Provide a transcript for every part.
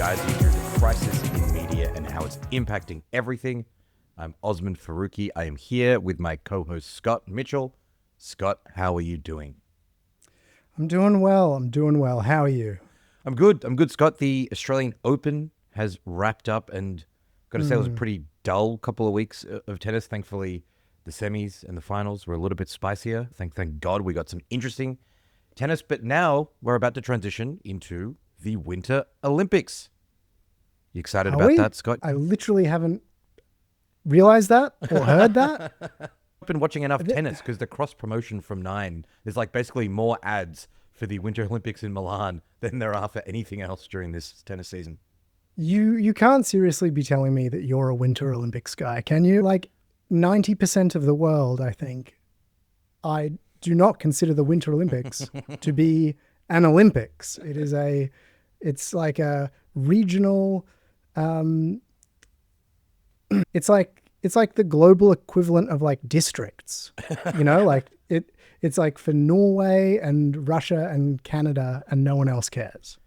guide you through the crisis in media and how it's impacting everything. I'm Osman Faruqi. I am here with my co-host Scott Mitchell. Scott, how are you doing? I'm doing well. How are you? I'm good, Scott. The Australian Open has wrapped up, and got to say it was a pretty dull couple of weeks of tennis. Thankfully, the semis and the finals were a little bit spicier. Thank God we got some interesting tennis. But now we're about to transition into the Winter Olympics. You excited about that, Scott? I literally haven't realized that or heard that. I've been watching enough tennis because the cross promotion from Nine, there's like basically more ads for the Winter Olympics in Milan than there are for anything else during this tennis season. You can't seriously be telling me that you're a Winter Olympics guy, can you? Like 90% of the world, I think, I do not consider the Winter Olympics to be an Olympics. It's like a regional, it's like the global equivalent of like districts, like it's like for Norway and Russia and Canada and no one else cares.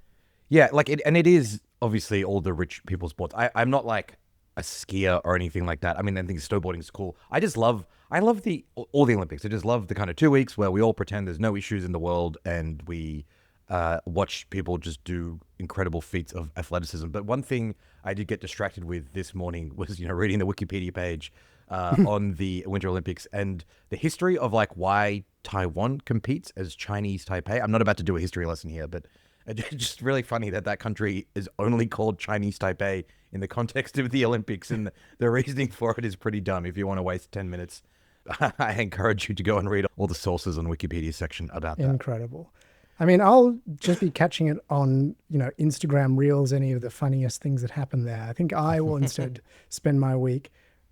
Yeah, and it is obviously all the rich people's sports. I'm not like a skier or anything like that. I mean, I think snowboarding is cool. I love all the Olympics. I just love the kind of 2 weeks where we all pretend there's no issues in the world and we watch people just do incredible feats of athleticism. But one thing I did get distracted with this morning was, reading the Wikipedia page on the Winter Olympics and the history of like why Taiwan competes as Chinese Taipei. I'm not about to do a history lesson here, but it's just really funny that country is only called Chinese Taipei in the context of the Olympics, and the reasoning for it is pretty dumb. If you want to waste 10 minutes, I encourage you to go and read all the sources on the Wikipedia section about that. Incredible. I mean, I'll just be catching it on, Instagram Reels, any of the funniest things that happen there. I think I will instead spend my week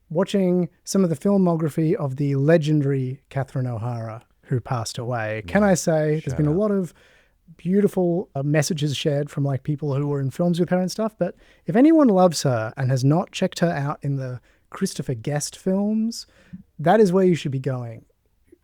watching some of the filmography of the legendary Catherine O'Hara, who passed away. Can I say there's been a lot of beautiful messages shared from like people who were in films with her and stuff. But if anyone loves her and has not checked her out in the Christopher Guest films, that is where you should be going.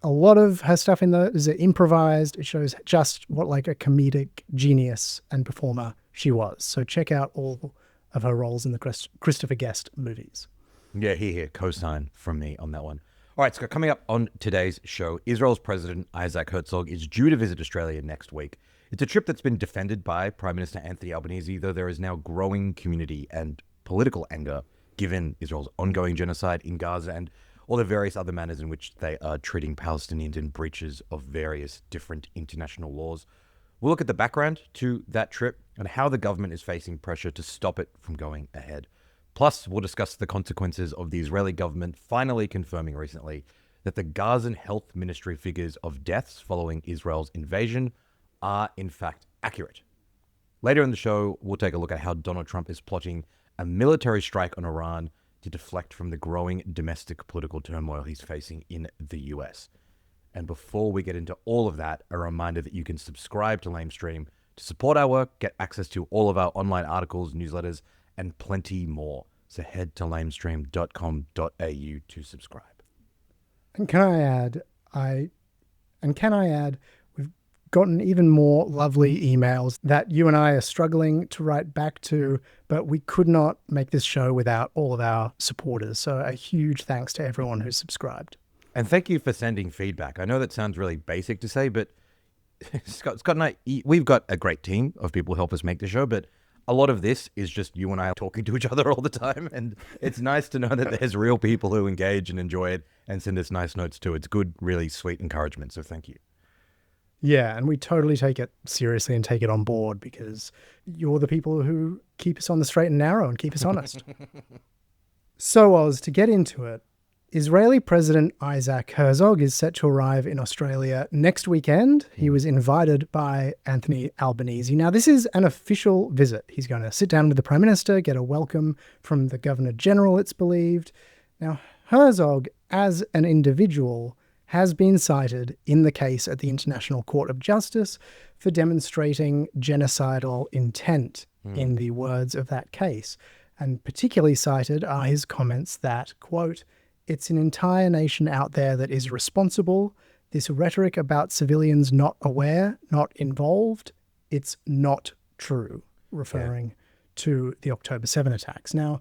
A lot of her stuff in those is improvised. It shows just what like a comedic genius and performer she was. So check out all of her roles in the Christopher Guest movies. Yeah, here, co-sign from me on that one. All right, Scott, coming up on today's show, Israel's President Isaac Herzog is due to visit Australia next week. It's a trip that's been defended by Prime Minister Anthony Albanese, though there is now growing community and political anger given Israel's ongoing genocide in Gaza and all the various other manners in which they are treating Palestinians in breaches of various different international laws. We'll look at the background to that trip and how the government is facing pressure to stop it from going ahead. Plus, we'll discuss the consequences of the Israeli government finally confirming recently that the Gazan health ministry figures of deaths following Israel's invasion are in fact accurate. Later in the show, we'll take a look at how Donald Trump is plotting a military strike on Iran to deflect from the growing domestic political turmoil he's facing in the US. And before we get into all of that, a reminder that you can subscribe to Lamestream to support our work, get access to all of our online articles, newsletters, and plenty more. So head to lamestream.com.au to subscribe. And can I add, we've gotten even more lovely emails that you and I are struggling to write back to, but we could not make this show without all of our supporters. So a huge thanks to everyone who's subscribed. And thank you for sending feedback. I know that sounds really basic to say, but Scott and I, we've got a great team of people who help us make the show, but a lot of this is just you and I talking to each other all the time. And it's nice to know that there's real people who engage and enjoy it and send us nice notes too. It's good, really sweet encouragement. So thank you. Yeah, and we totally take it seriously and take it on board because you're the people who keep us on the straight and narrow and keep us honest. So, Oz, to get into it, Israeli President Isaac Herzog is set to arrive in Australia next weekend. He was invited by Anthony Albanese. Now, this is an official visit. He's going to sit down with the Prime Minister, get a welcome from the Governor-General, it's believed. Now, Herzog, as an individual, has been cited in the case at the International Court of Justice for demonstrating genocidal intent, in the words of that case. And particularly cited are his comments that, quote, "It's an entire nation out there that is responsible. This rhetoric about civilians not aware, not involved, it's not true," referring to the October 7 attacks. Now,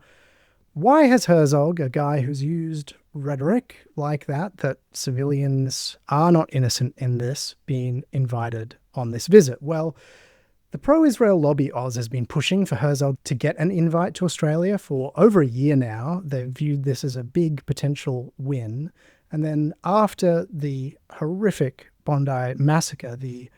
why has Herzog, a guy who's used rhetoric like that civilians are not innocent in this, been invited on this visit? Well, the pro-Israel lobby Oz has been pushing for Herzog to get an invite to Australia for over a year now. They've viewed this as a big potential win. And then after the horrific Bondi massacre, the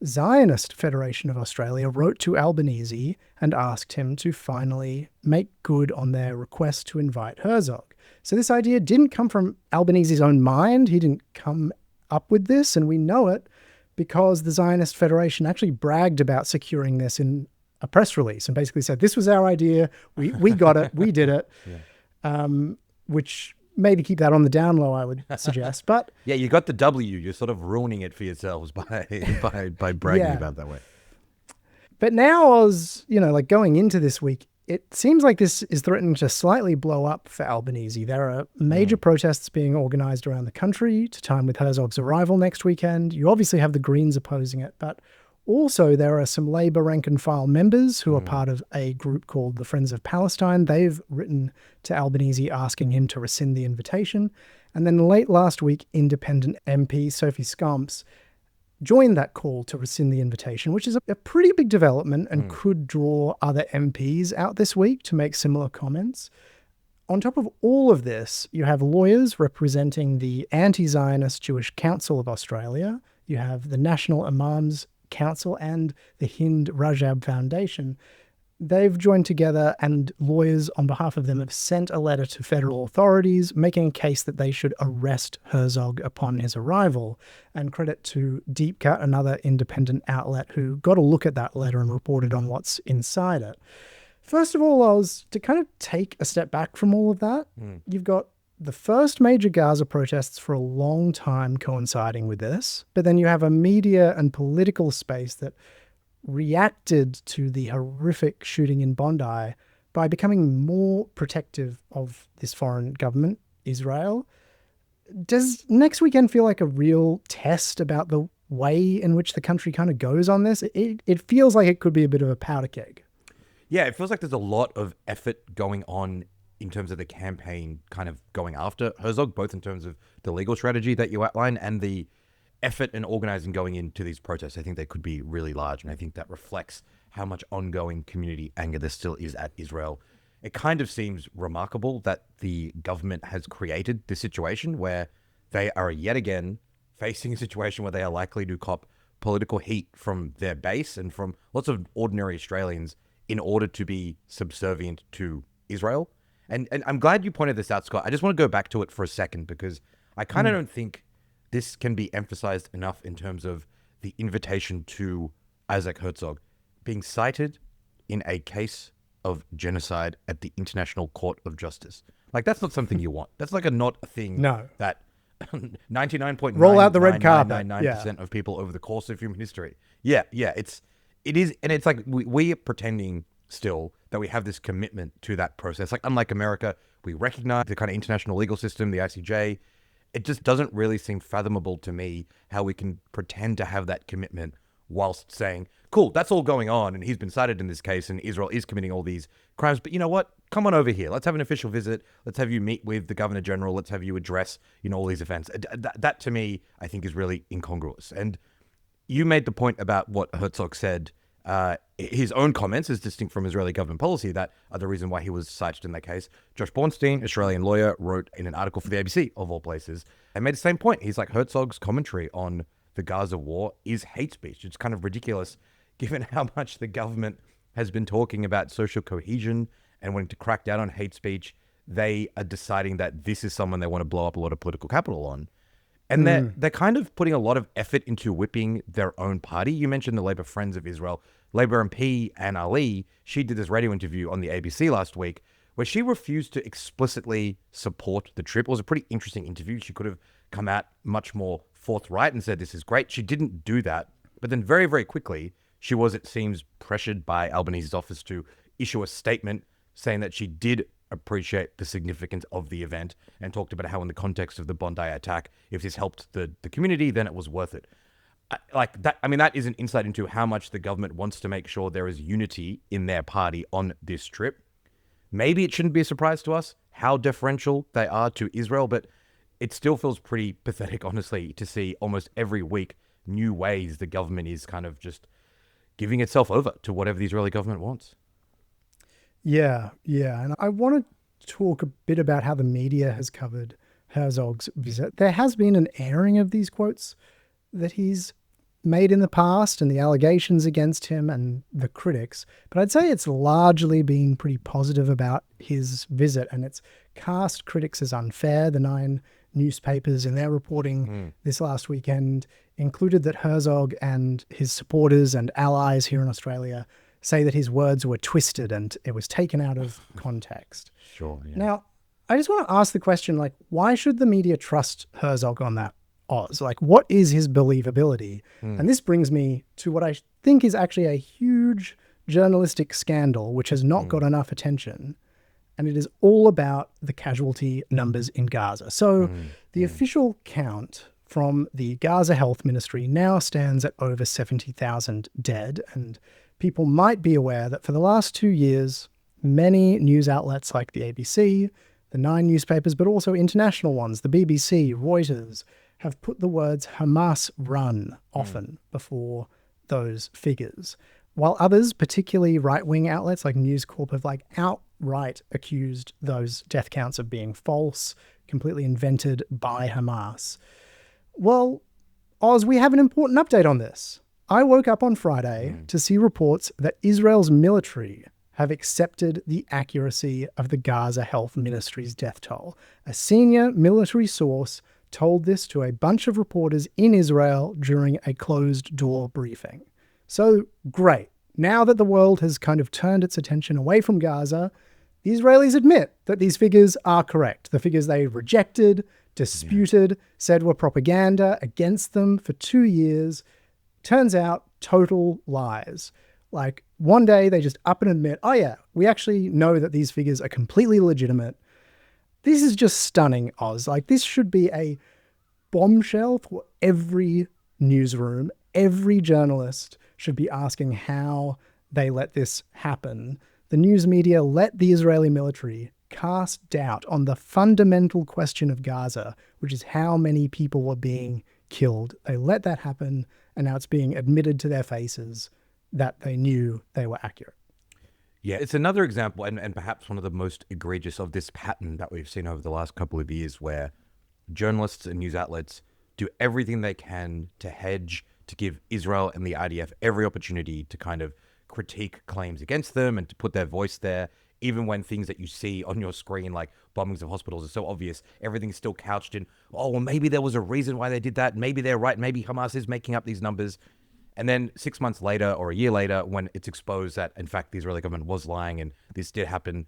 Zionist Federation of Australia wrote to Albanese and asked him to finally make good on their request to invite Herzog. So this idea didn't come from Albanese's own mind. He didn't come up with this, and we know it because the Zionist Federation actually bragged about securing this in a press release and basically said, this was our idea, we got it, we did it, which maybe keep that on the down low, I would suggest. But yeah, you got the W. You're sort of ruining it for yourselves by bragging about that way. But now, Oz, going into this week, it seems like this is threatening to slightly blow up for Albanese. There are major protests being organised around the country to time with Herzog's arrival next weekend. You obviously have the Greens opposing it, but also there are some Labour rank-and-file members who are part of a group called the Friends of Palestine. They've written to Albanese asking him to rescind the invitation. And then late last week, independent MP Sophie Scamps joined that call to rescind the invitation, which is a pretty big development and could draw other MPs out this week to make similar comments. On top of all of this, you have lawyers representing the Anti-Zionist Jewish Council of Australia. You have the National Imams Council and the Hind Rajab Foundation. They've joined together, and lawyers on behalf of them have sent a letter to federal authorities making a case that they should arrest Herzog upon his arrival. And credit to Deep Cut, another independent outlet who got a look at that letter and reported on what's inside it. First of all, to kind of take a step back from all of that, you've got the first major Gaza protests for a long time coinciding with this, but then you have a media and political space that reacted to the horrific shooting in Bondi by becoming more protective of this foreign government, Israel. Does next weekend feel like a real test about the way in which the country kind of goes on this? It feels like it could be a bit of a powder keg. Yeah, it feels like there's a lot of effort going on in terms of the campaign kind of going after Herzog, both in terms of the legal strategy that you outlined and the effort and organizing going into these protests. I think they could be really large, and I think that reflects how much ongoing community anger there still is at Israel. It kind of seems remarkable that the government has created this situation where they are yet again facing a situation where they are likely to cop political heat from their base and from lots of ordinary Australians in order to be subservient to Israel. And I'm glad you pointed this out, Scott. I just want to go back to it for a second because I kind of don't think this can be emphasized enough in terms of the invitation to Isaac Herzog being cited in a case of genocide at the International Court of Justice. Like, that's not something you want. That's like not a thing that 99.999% of people over the course of human history. It is. And it's like we are pretending still that we have this commitment to that process. Like, unlike America, we recognize the kind of international legal system, the ICJ. It just doesn't really seem fathomable to me how we can pretend to have that commitment whilst saying, cool, that's all going on, and he's been cited in this case, and Israel is committing all these crimes. But you know what? Come on over here. Let's have an official visit. Let's have you meet with the Governor General. Let's have you address, all these events. That to me, I think, is really incongruous. And you made the point about what Herzog said. His own comments, as distinct from Israeli government policy, that are the reason why he was cited in that case. Josh Bornstein, Australian lawyer, wrote in an article for the ABC, of all places, and made the same point. He's like, Herzog's commentary on the Gaza war is hate speech. It's kind of ridiculous, given how much the government has been talking about social cohesion and wanting to crack down on hate speech. They are deciding that this is someone they want to blow up a lot of political capital on. And they're kind of putting a lot of effort into whipping their own party. You mentioned the Labour Friends of Israel. Labour MP Anne Ali, she did this radio interview on the ABC last week where she refused to explicitly support the trip. It was a pretty interesting interview. She could have come out much more forthright and said, this is great. She didn't do that. But then very, very quickly, she was, it seems, pressured by Albanese's office to issue a statement saying that she did appreciate the significance of the event and talked about how in the context of the Bondi attack, if this helped the community, then it was worth it. like that. I mean, that is an insight into how much the government wants to make sure there is unity in their party on this trip. Maybe it shouldn't be a surprise to us how deferential they are to Israel, but it still feels pretty pathetic, honestly, to see almost every week new ways the government is kind of just giving itself over to whatever the Israeli government wants. Yeah, yeah. And I want to talk a bit about how the media has covered Herzog's visit. There has been an airing of these quotes that he's made in the past and the allegations against him and the critics, but I'd say it's largely been pretty positive about his visit, and it's cast critics as unfair. The 9 newspapers in their reporting this last weekend included that Herzog and his supporters and allies here in Australia say that his words were twisted and it was taken out of context. Sure. Yeah. Now, I just want to ask the question, like, why should the media trust Herzog on that? Oz? Like, what is his believability? And this brings me to what I think is actually a huge journalistic scandal, which has not got enough attention. And it is all about the casualty numbers in Gaza. So the official count from the Gaza Health Ministry now stands at over 70,000 dead. And people might be aware that for the last 2 years, many news outlets like the ABC, the 9 newspapers, but also international ones, the BBC, Reuters, have put the words Hamas run often before those figures, while others, particularly right-wing outlets like News Corp, have like outright accused those death counts of being false, completely invented by Hamas. Well, Oz, we have an important update on this. I woke up on Friday to see reports that Israel's military have accepted the accuracy of the Gaza Health Ministry's death toll. A senior military source told this to a bunch of reporters in Israel during a closed-door briefing. So, great. Now that the world has kind of turned its attention away from Gaza, the Israelis admit that these figures are correct. The figures they rejected, disputed, said were propaganda against them for 2 years. Turns out, total lies. Like, one day they just up and admit, oh yeah, we actually know that these figures are completely legitimate. This is just stunning, Oz. Like, this should be a bombshell for every newsroom. Every journalist should be asking how they let this happen. The news media let the Israeli military cast doubt on the fundamental question of Gaza, which is how many people were being killed. They let that happen, and now it's being admitted to their faces that they knew they were accurate. Yeah, it's another example, and perhaps one of the most egregious of this pattern that we've seen over the last couple of years, where journalists and news outlets do everything they can to hedge, to give Israel and the IDF every opportunity to kind of critique claims against them and to put their voice there, even when things that you see on your screen, like bombings of hospitals, are so obvious. Everything's still couched in, oh, well, maybe there was a reason why they did that. Maybe they're right. Maybe Hamas is making up these numbers. And then 6 months later or a year later, when it's exposed that, in fact, the Israeli government was lying and this did happen,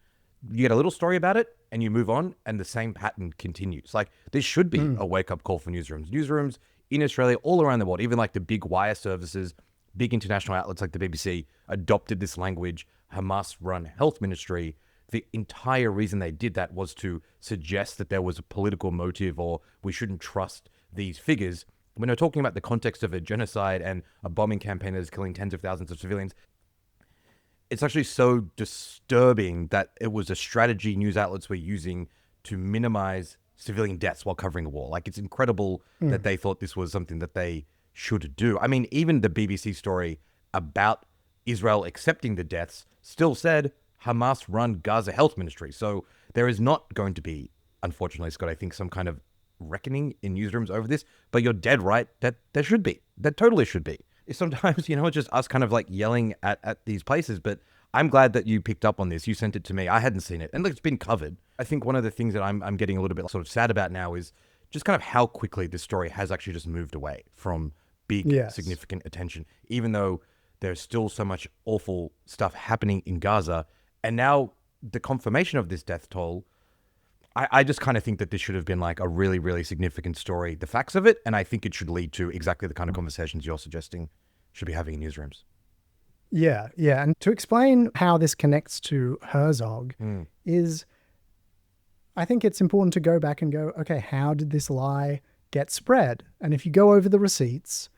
you get a little story about it and you move on, and the same pattern continues. Like, this should be a wake-up call for newsrooms. Newsrooms in Australia, all around the world, even like the big wire services, big international outlets like the BBC, adopted this language, Hamas-run health ministry. The entire reason they did that was to suggest that there was a political motive or we shouldn't trust these figures. When we're talking about the context of a genocide and a bombing campaign that is killing tens of thousands of civilians, it's actually so disturbing that it was a strategy news outlets were using to minimize civilian deaths while covering a war. Like, it's incredible that they thought this was something that they should do. I mean, even the BBC story about Israel accepting the deaths still said Hamas-run Gaza Health Ministry. So there is not going to be, unfortunately, Scott, I think some kind of reckoning in newsrooms over this, but you're dead right that there should be. There totally should be. Sometimes, it's just us kind of like yelling at these places, but I'm glad that you picked up on this. You sent it to me. I hadn't seen it. And look, it's been covered. I think one of the things that I'm getting a little bit sort of sad about now is just kind of how quickly this story has actually just moved away from big, significant attention, even though there's still so much awful stuff happening in Gaza. And now the confirmation of this death toll, I just kind of think that this should have been like a really, really significant story, the facts of it. And I think it should lead to exactly the kind of conversations you're suggesting should be having in newsrooms. Yeah, yeah. And to explain how this connects to Herzog is, I think it's important to go back and go, okay, how did this lie get spread? And if you go over the receipts,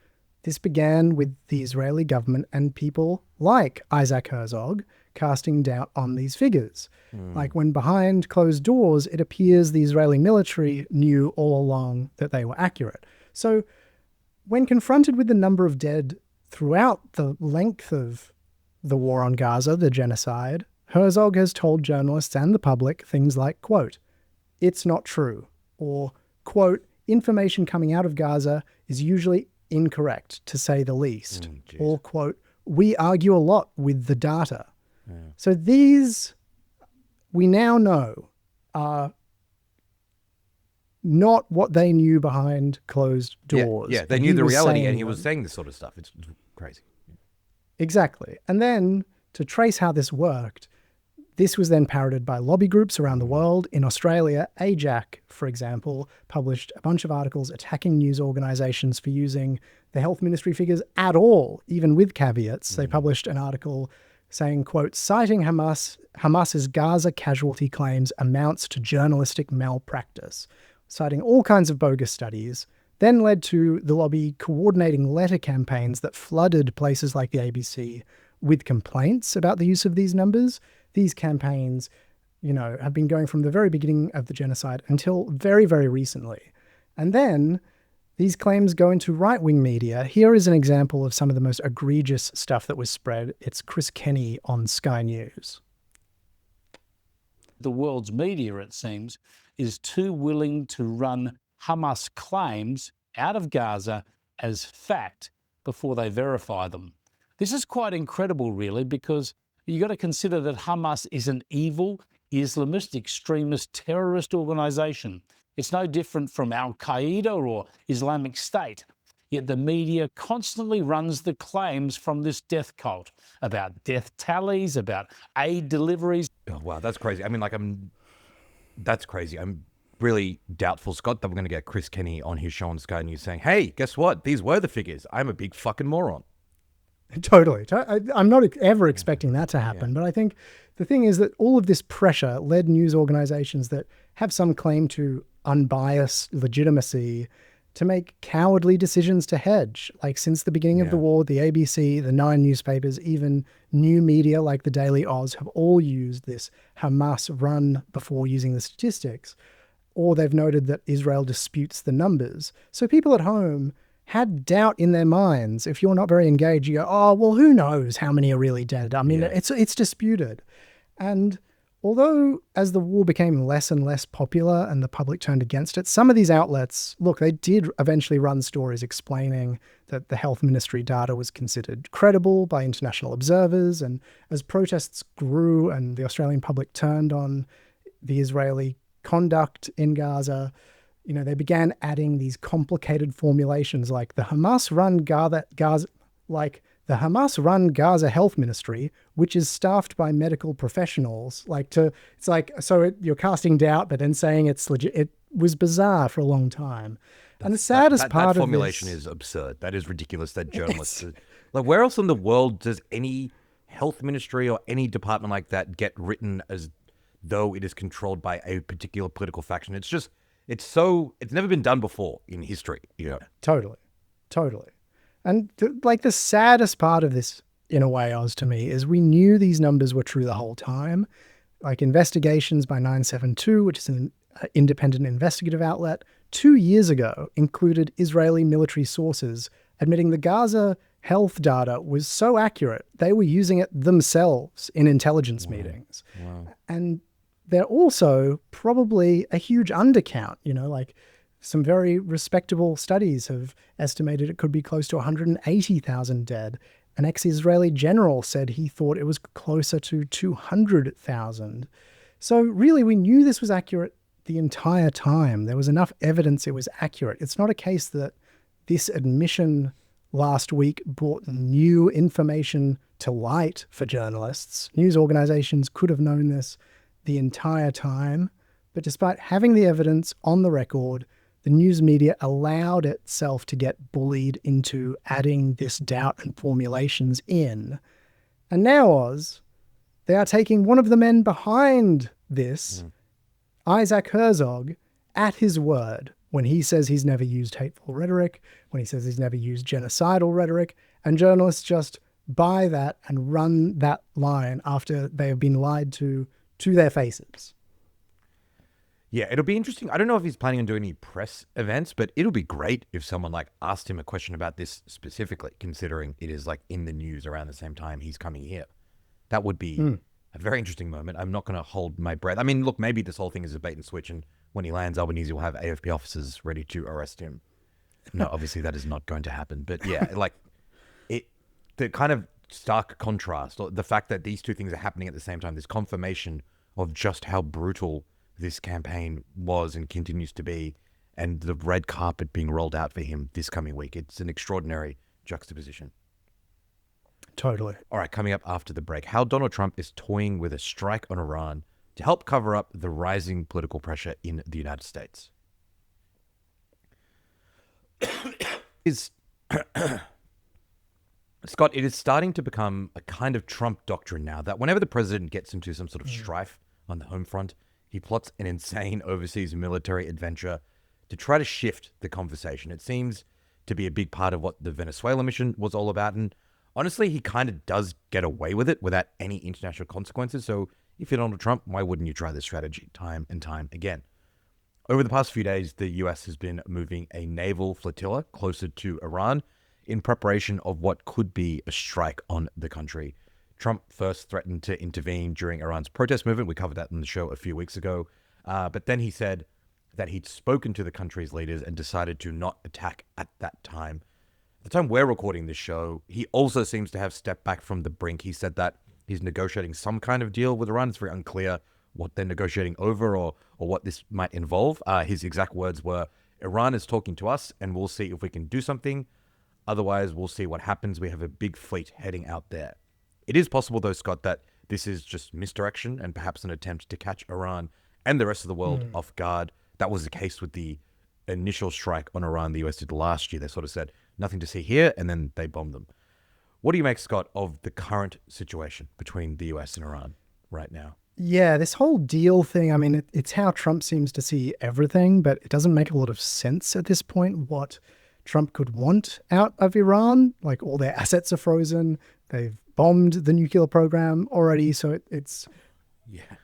This began with the Israeli government and people like Isaac Herzog casting doubt on these figures. Like when behind closed doors, it appears the Israeli military knew all along that they were accurate. So when confronted with the number of dead throughout the length of the war on Gaza, the genocide, Herzog has told journalists and the public things like, quote, "It's not true," or, quote, "Information coming out of Gaza is usually incorrect, to say the least," or, quote, "We argue a lot with the data." So these, we now know, are not what they knew behind closed doors. Yeah, they knew the reality, and he was saying this sort of stuff. It's crazy. Exactly. And then to trace how this worked, this was then parroted by lobby groups around the world. In Australia, AJAC, for example, published a bunch of articles attacking news organizations for using the health ministry figures at all, even with caveats. They published an article saying, quote, "Citing Hamas's Gaza casualty claims amounts to journalistic malpractice," citing all kinds of bogus studies, then led to the lobby coordinating letter campaigns that flooded places like the ABC with complaints about the use of these numbers. These campaigns, have been going from the very beginning of the genocide until very, very recently. And then these claims go into right-wing media. Here is an example of some of the most egregious stuff that was spread. It's Chris Kenny on Sky News. The world's media, it seems, is too willing to run Hamas claims out of Gaza as fact before they verify them. This is quite incredible, really, because you've got to consider that Hamas is an evil, Islamist, extremist, terrorist organisation. It's no different from Al-Qaeda or Islamic State. Yet the media constantly runs the claims from this death cult about death tallies, about aid deliveries. Oh, wow, that's crazy. I mean, that's crazy. I'm really doubtful, Scott, that we're going to get Chris Kenny on his show on Sky News saying, "Hey, guess what? These were the figures. I'm a big fucking moron." Totally. I'm not ever expecting that to happen. But I think the thing is that all of this pressure led news organizations that have some claim to unbiased legitimacy to make cowardly decisions to hedge. Like since the beginning of the war, the ABC, the 9 newspapers, even new media like the Daily Oz have all used this Hamas run before using the statistics. Or they've noted that Israel disputes the numbers. So people at home had doubt in their minds. If you're not very engaged, you go, "Oh, well, who knows how many are really dead?" I mean, it's disputed. And although as the war became less and less popular and the public turned against it, some of these outlets, look, they did eventually run stories explaining that the health ministry data was considered credible by international observers. And as protests grew and the Australian public turned on the Israeli conduct in Gaza, they began adding these complicated formulations like the Hamas-run Gaza Health Ministry, which is staffed by medical professionals. You're casting doubt, but then saying it's legit. It was bizarre for a long time. And the saddest part of that formulation is absurd. That is ridiculous. That journalists, like, where else in the world does any health ministry or any department like that get written as though it is controlled by a particular political faction? It's never been done before in history. Totally. And the saddest part of this, in a way, Oz, to me, is we knew these numbers were true the whole time. Like investigations by 972, which is an independent investigative outlet, 2 years ago included Israeli military sources admitting the Gaza health data was so accurate, they were using it themselves in intelligence meetings. Wow. And they're also probably a huge undercount, some very respectable studies have estimated it could be close to 180,000 dead. An ex-Israeli general said he thought it was closer to 200,000. So really, we knew this was accurate the entire time. There was enough evidence it was accurate. It's not a case that this admission last week brought new information to light for journalists. News organizations could have known this the entire time, but despite having the evidence on the record, the news media allowed itself to get bullied into adding this doubt and formulations in. And now, Oz, they are taking one of the men behind this, Isaac Herzog, at his word. when he says he's never used hateful rhetoric, when he says he's never used genocidal rhetoric, and journalists just buy that and run that line after they have been lied to their faces. Yeah, it'll be interesting. I don't know if he's planning on doing any press events, but it'll be great if someone like asked him a question about this specifically, considering it is like in the news around the same time he's coming here. That would be a very interesting moment. I'm not going to hold my breath. I mean, look, maybe this whole thing is a bait and switch, and when he lands, Albanese will have AFP officers ready to arrest him. No, obviously that is not going to happen. But yeah, like the kind of stark contrast, or the fact that these two things are happening at the same time, this confirmation of just how brutal this campaign was and continues to be, and the red carpet being rolled out for him this coming week. It's an extraordinary juxtaposition. Totally. All right, coming up after the break, how Donald Trump is toying with a strike on Iran to help cover up the rising political pressure in the United States. Scott, it is starting to become a kind of Trump doctrine now that whenever the president gets into some sort of strife on the home front, he plots an insane overseas military adventure to try to shift the conversation. It seems to be a big part of what the Venezuela mission was all about. And honestly, he kind of does get away with it without any international consequences. So if you're Donald Trump, why wouldn't you try this strategy time and time again? Over the past few days, the US has been moving a naval flotilla closer to Iran in preparation of what could be a strike on the country. Trump first threatened to intervene during Iran's protest movement. We covered that in the show a few weeks ago. But then he said that he'd spoken to the country's leaders and decided to not attack at that time. At the time we're recording this show, he also seems to have stepped back from the brink. He said that he's negotiating some kind of deal with Iran. It's very unclear what they're negotiating over or what this might involve. His exact words were, Iran is talking to us and we'll see if we can do something. Otherwise, we'll see what happens. We have a big fleet heading out there. It is possible, though, Scott, that this is just misdirection and perhaps an attempt to catch Iran and the rest of the world off guard. That was the case with the initial strike on Iran the US did last year. They sort of said, nothing to see here, and then they bombed them. What do you make, Scott, of the current situation between the US and Iran right now? Yeah, this whole deal thing, I mean, it's how Trump seems to see everything, but it doesn't make a lot of sense at this point what Trump could want out of Iran. Like, all their assets are frozen. They've bombed the nuclear program already. So it's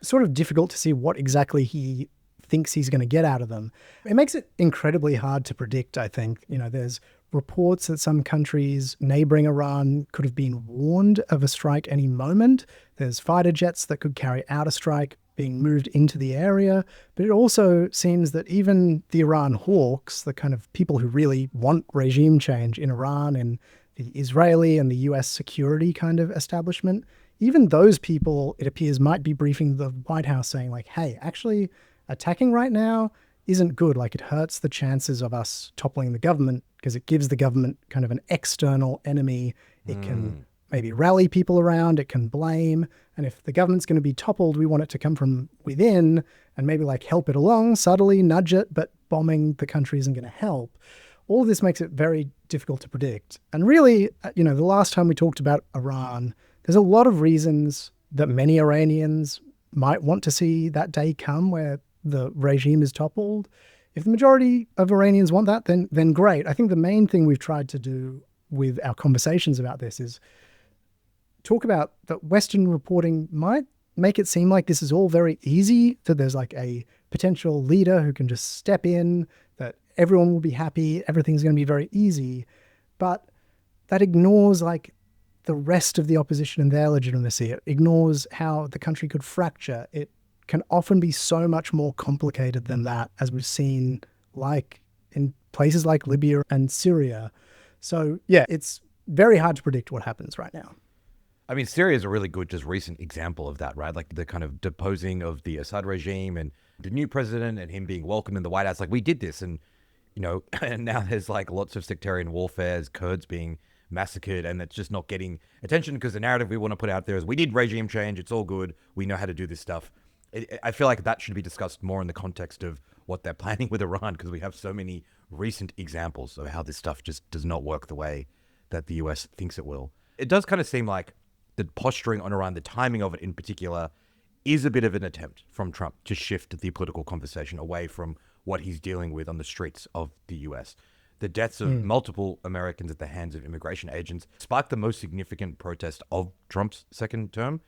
sort of difficult to see what exactly he thinks he's going to get out of them. It makes it incredibly hard to predict, I think. You know, there's reports that some countries neighboring Iran could have been warned of a strike any moment. There's fighter jets that could carry out a strike being moved into the area. But it also seems that even the Iran hawks, the kind of people who really want regime change in Iran and the Israeli and the US security kind of establishment, even those people, it appears, might be briefing the White House saying like, hey, actually attacking right now isn't good. Like, it hurts the chances of us toppling the government because it gives the government kind of an external enemy. It can maybe rally people around, it can blame. And if the government's going to be toppled, we want it to come from within and maybe like help it along, subtly nudge it, but bombing the country isn't going to help. All of this makes it very difficult to predict. And really, you know, the last time we talked about Iran, there's a lot of reasons that many Iranians might want to see that day come where the regime is toppled. If the majority of Iranians want that, then great. I think the main thing we've tried to do with our conversations about this is talk about that Western reporting might make it seem like this is all very easy, that there's like a potential leader who can just step in, that everyone will be happy, everything's going to be very easy. But that ignores like the rest of the opposition and their legitimacy. It ignores how the country could fracture. It can often be so much more complicated than that, as we've seen like in places like Libya and Syria. So yeah, it's very hard to predict what happens right now. I mean, Syria is a really good, just recent example of that, right? Like the kind of deposing of the Assad regime and the new president and him being welcomed in the White House. Like, we did this, and, you know, and now there's like lots of sectarian warfare, Kurds being massacred, and it's just not getting attention because the narrative we want to put out there is we did regime change, it's all good, we know how to do this stuff. I feel like that should be discussed more in the context of what they're planning with Iran, because we have so many recent examples of how this stuff just does not work the way that the US thinks it will. It does kind of seem like the posturing on Iran, the timing of it in particular, is a bit of an attempt from Trump to shift the political conversation away from what he's dealing with on the streets of the US. The deaths of multiple Americans at the hands of immigration agents sparked the most significant protest of Trump's second term.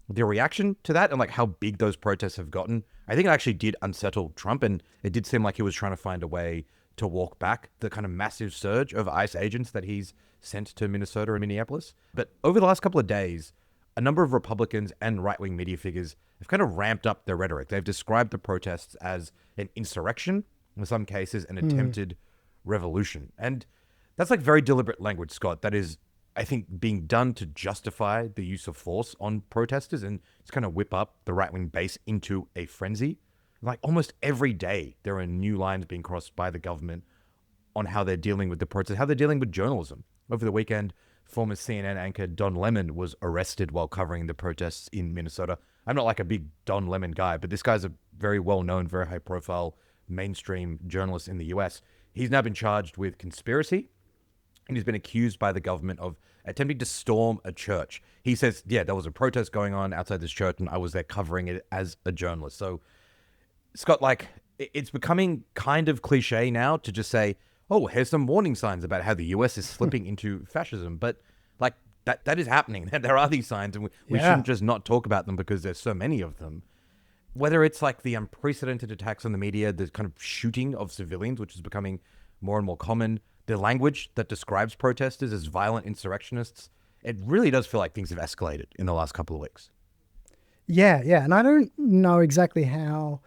The reaction to that and like how big those protests have gotten, I think it actually did unsettle Trump, and it did seem like he was trying to find a way to walk back the kind of massive surge of ICE agents that he's sent to Minnesota and Minneapolis. But over the last couple of days, a number of Republicans and right-wing media figures have kind of ramped up their rhetoric. They've described the protests as an insurrection, in some cases an attempted revolution. And that's like very deliberate language, Scott, that is, I think, being done to justify the use of force on protesters and to kind of whip up the right-wing base into a frenzy. Like almost every day, there are new lines being crossed by the government on how they're dealing with the protests, how they're dealing with journalism. Over the weekend, former CNN anchor Don Lemon was arrested while covering the protests in Minnesota. I'm not like a big Don Lemon guy, but this guy's a very well-known, very high-profile mainstream journalist in the US. He's now been charged with conspiracy, and he's been accused by the government of attempting to storm a church. He says, yeah, there was a protest going on outside this church, and I was there covering it as a journalist. So, Scott, like, it's becoming kind of cliche now to just say, oh, here's some warning signs about how the US is slipping into fascism. But, like, that is happening. There are these signs, and we shouldn't just not talk about them because there's so many of them. Whether it's like the unprecedented attacks on the media, the kind of shooting of civilians, which is becoming more and more common, the language that describes protesters as violent insurrectionists, it really does feel like things have escalated in the last couple of weeks. Yeah. And I don't know exactly how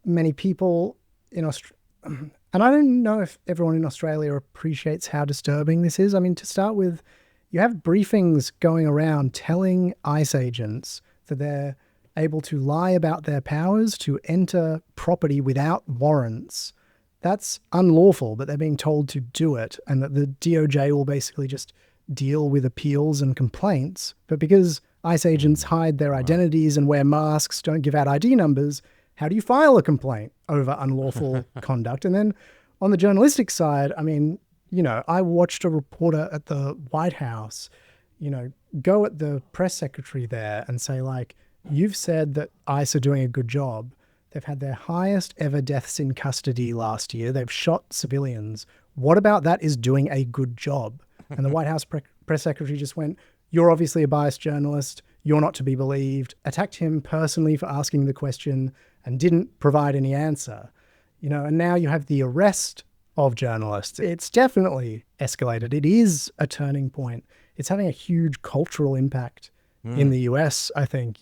many people in Australia, and I don't know if everyone in Australia appreciates how disturbing this is. I mean, to start with, you have briefings going around telling ICE agents that they're able to lie about their powers to enter property without warrants. That's unlawful, but they're being told to do it, and that the DOJ will basically just deal with appeals and complaints. But because ICE agents hide their identities and wear masks, don't give out ID numbers, how do you file a complaint over unlawful conduct? And then on the journalistic side, I mean, you know, I watched a reporter at the White House, you know, go at the press secretary there and say, like, you've said that ICE are doing a good job. They've had their highest ever deaths in custody last year. They've shot civilians. What about that is doing a good job? And the White House press secretary just went, you're obviously a biased journalist. You're not to be believed. Attacked him personally for asking the question and didn't provide any answer. You know, and now you have the arrest of journalists. It's definitely escalated. It is a turning point. It's having a huge cultural impact in the US, I think.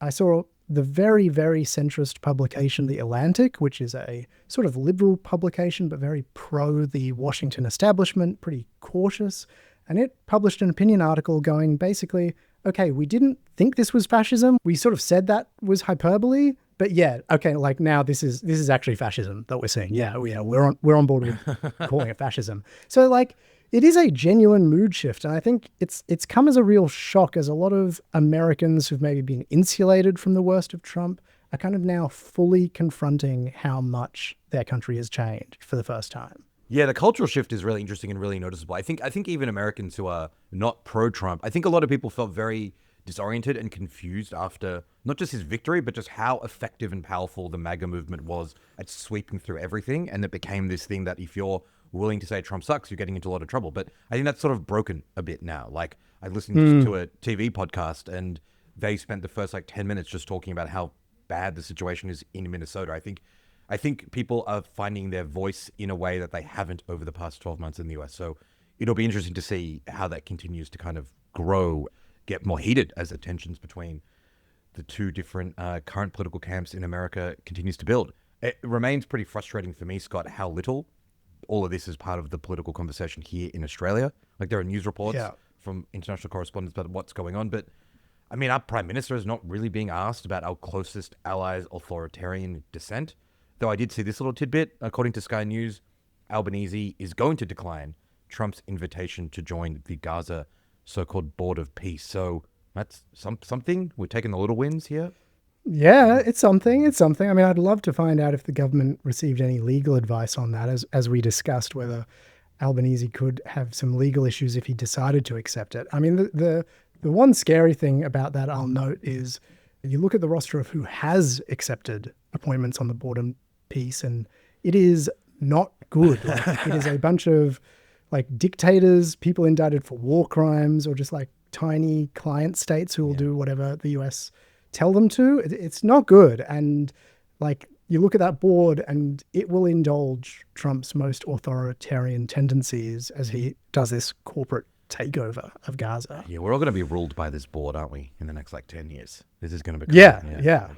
I saw the very, very centrist publication, The Atlantic, which is a sort of liberal publication, but very pro the Washington establishment, pretty cautious. And it published an opinion article going basically, okay, we didn't think this was fascism. We sort of said that was hyperbole, but yeah, okay, like now this is actually fascism that we're seeing. Yeah, we're on board with calling it fascism. So like, it is a genuine mood shift, and I think it's come as a real shock, as a lot of Americans who've maybe been insulated from the worst of Trump are kind of now fully confronting how much their country has changed for the first time. Yeah, the cultural shift is really interesting and really noticeable. I think even Americans who are not pro-Trump, I think a lot of people felt very disoriented and confused after not just his victory, but just how effective and powerful the MAGA movement was at sweeping through everything. And it became this thing that if you're willing to say Trump sucks, you're getting into a lot of trouble. But I think that's sort of broken a bit now. Like, I listened to a TV podcast and they spent the first like 10 minutes just talking about how bad the situation is in Minnesota. I think people are finding their voice in a way that they haven't over the past 12 months in the US. So it'll be interesting to see how that continues to kind of grow, get more heated as the tensions between the two different current political camps in America continues to build. It remains pretty frustrating for me, Scott, how little all of this is part of the political conversation here in Australia. Like, there are news reports from international correspondents about what's going on, but I mean, our Prime Minister is not really being asked about our closest allies' authoritarian dissent. Though I did see this little tidbit. According to Sky News, Albanese is going to decline Trump's invitation to join the Gaza so-called Board of Peace. So that's something. We're taking the little wins here. Yeah, it's something. I mean, I'd love to find out if the government received any legal advice on that, as we discussed, whether Albanese could have some legal issues if he decided to accept it. I mean, the one scary thing about that, I'll note, is you look at the roster of who has accepted appointments on the Board of piece, and it is not good. Like, it is a bunch of like dictators, people indicted for war crimes, or just like tiny client states who will do whatever the US tell them to. It's not good. And like, you look at that board and it will indulge Trump's most authoritarian tendencies as he does this corporate takeover of Gaza. Yeah, we're all going to be ruled by this board, aren't we, in the next like 10 years? This is going to be Yeah.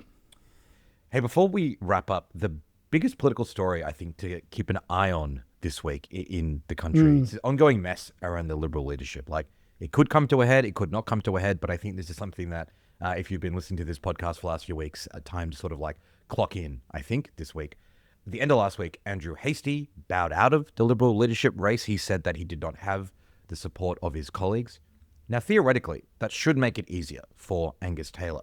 Hey, before we wrap up, the biggest political story I think to keep an eye on this week in the country is the ongoing mess around the Liberal leadership. Like, it could come to a head, it could not come to a head, but I think this is something that if you've been listening to this podcast for the last few weeks, time to sort of like clock in, I think, this week. At the end of last week, Andrew Hastie bowed out of the Liberal leadership race. He said that he did not have the support of his colleagues. Now, theoretically, that should make it easier for Angus Taylor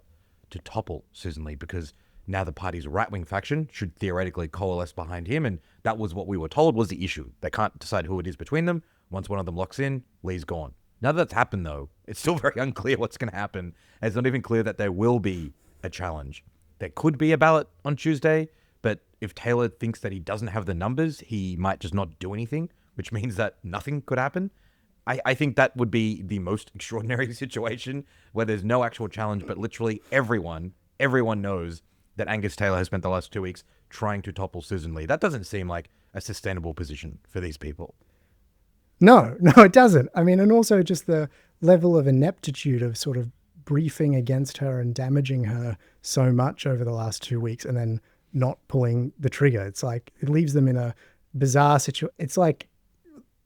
to topple Susan Lee, because now the party's right-wing faction should theoretically coalesce behind him, and that was what we were told was the issue. They can't decide who it is between them. Once one of them locks in, Lee's gone. Now that that's happened, though, it's still very unclear what's going to happen. It's not even clear that there will be a challenge. There could be a ballot on Tuesday, but if Taylor thinks that he doesn't have the numbers, he might just not do anything, which means that nothing could happen. I think that would be the most extraordinary situation where there's no actual challenge, but literally everyone knows that Angus Taylor has spent the last 2 weeks trying to topple Susan Lee. That doesn't seem like a sustainable position for these people. No, it doesn't. I mean, and also just the level of ineptitude of sort of briefing against her and damaging her so much over the last 2 weeks and then not pulling the trigger. It's like, it leaves them in a bizarre situation. It's like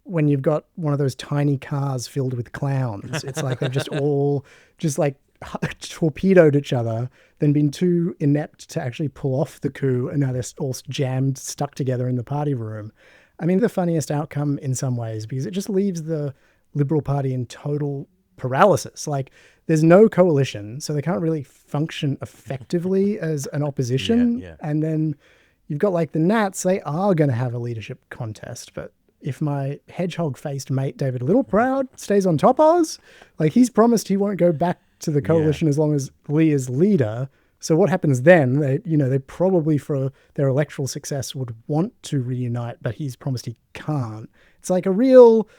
when you've got one of those tiny cars filled with clowns. It's like they've just all just like torpedoed each other, then been too inept to actually pull off the coup, and now they're all jammed, stuck together in the party room. I mean, the funniest outcome in some ways, because it just leaves the Liberal Party in total paralysis. Like, there's no coalition, so they can't really function effectively as an opposition. Yeah. And then you've got like the Nats, they are going to have a leadership contest, but if my hedgehog-faced mate David Littleproud stays on top Oz, like, he's promised he won't go back to the coalition as long as Lee is leader. So what happens then? They probably for their electoral success would want to reunite, but he's promised he can't. It's like a real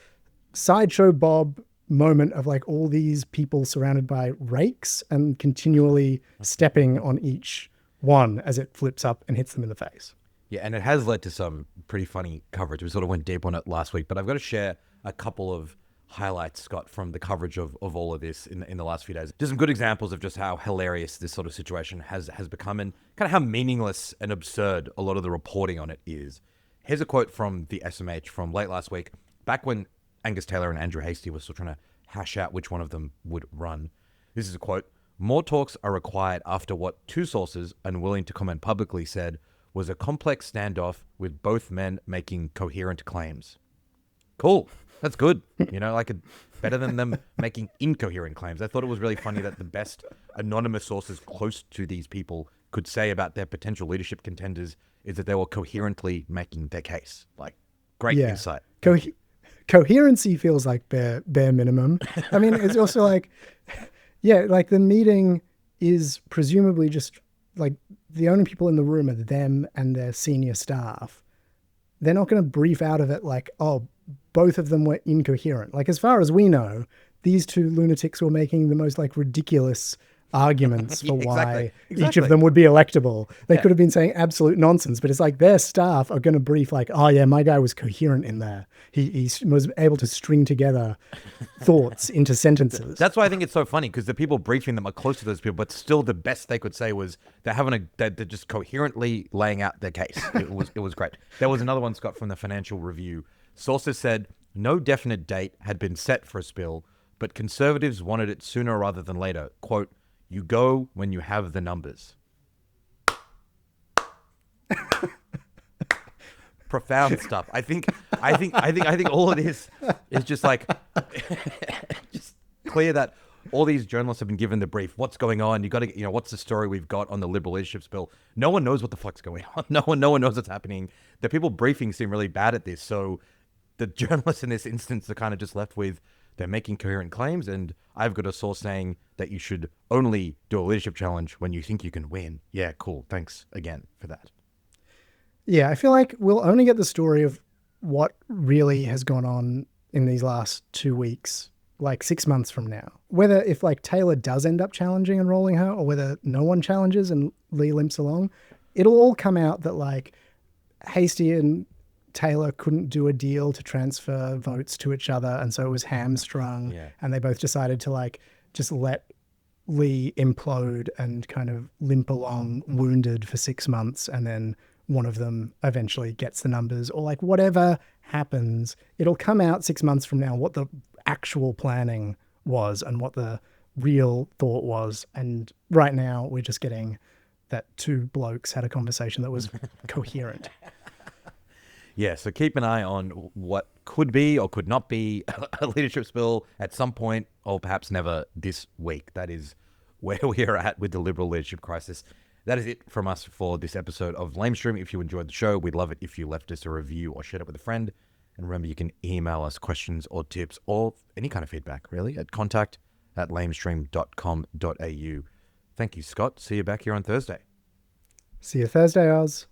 Sideshow Bob moment of like all these people surrounded by rakes and continually stepping on each one as it flips up and hits them in the face. Yeah, and it has led to some pretty funny coverage. We sort of went deep on it last week, but I've got to share a couple of highlights, Scott, from the coverage of all of this in the last few days. Just some good examples of just how hilarious this sort of situation has become, and kind of how meaningless and absurd a lot of the reporting on it is. Here's a quote from the SMH from late last week, back when Angus Taylor and Andrew Hastie were still trying to hash out which one of them would run. This is a quote: "More talks are required after what two sources, unwilling to comment publicly, said was a complex standoff with both men making coherent claims." Cool. That's good. Better than them making incoherent claims. I thought it was really funny that the best anonymous sources close to these people could say about their potential leadership contenders is that they were coherently making their case. Like, great insight. Coherency feels like bare minimum. I mean, it's also like, like the meeting is presumably just like the only people in the room are them and their senior staff. They're not going to brief out of it like, oh, both of them were incoherent. Like, as far as we know, these two lunatics were making the most like ridiculous arguments for why each of them would be electable. They could have been saying absolute nonsense, but it's like their staff are going to brief like, oh yeah, my guy was coherent in there. He was able to string together thoughts into sentences. That's why I think it's so funny, because the people briefing them are close to those people, but still the best they could say was they're just coherently laying out their case. It was great. There was another one, Scott, from the Financial Review. Sources said no definite date had been set for a spill, but conservatives wanted it sooner rather than later. Quote, "You go when you have the numbers." Profound stuff. I think all it is just like just clear that all these journalists have been given the brief. What's going on? You got to, what's the story we've got on the Liberal leadership spill? No one knows what the fuck's going on. No one knows what's happening. The people briefing seem really bad at this. So the journalists in this instance are kind of just left with, they're making coherent claims, and I've got a source saying that you should only do a leadership challenge when you think you can win. Yeah, cool. Thanks again for that. Yeah, I feel like we'll only get the story of what really has gone on in these last 2 weeks, like 6 months from now. Whether if like Taylor does end up challenging and rolling her, or whether no one challenges and Lee limps along, it'll all come out that like Hasty and Taylor couldn't do a deal to transfer votes to each other, and so it was hamstrung. Yeah. And they both decided to like just let Lee implode and kind of limp along wounded for 6 months, and then one of them eventually gets the numbers, or like whatever happens, it'll come out 6 months from now what the actual planning was and what the real thought was. And right now we're just getting that two blokes had a conversation that was coherent. Yeah, so keep an eye on what could be or could not be a leadership spill at some point, or perhaps never this week. That is where we are at with the Liberal leadership crisis. That is it from us for this episode of Lamestream. If you enjoyed the show, we'd love it if you left us a review or shared it with a friend. And remember, you can email us questions or tips or any kind of feedback, really, at contact@lamestream.com.au. Thank you, Scott. See you back here on Thursday. See you Thursday, Oz.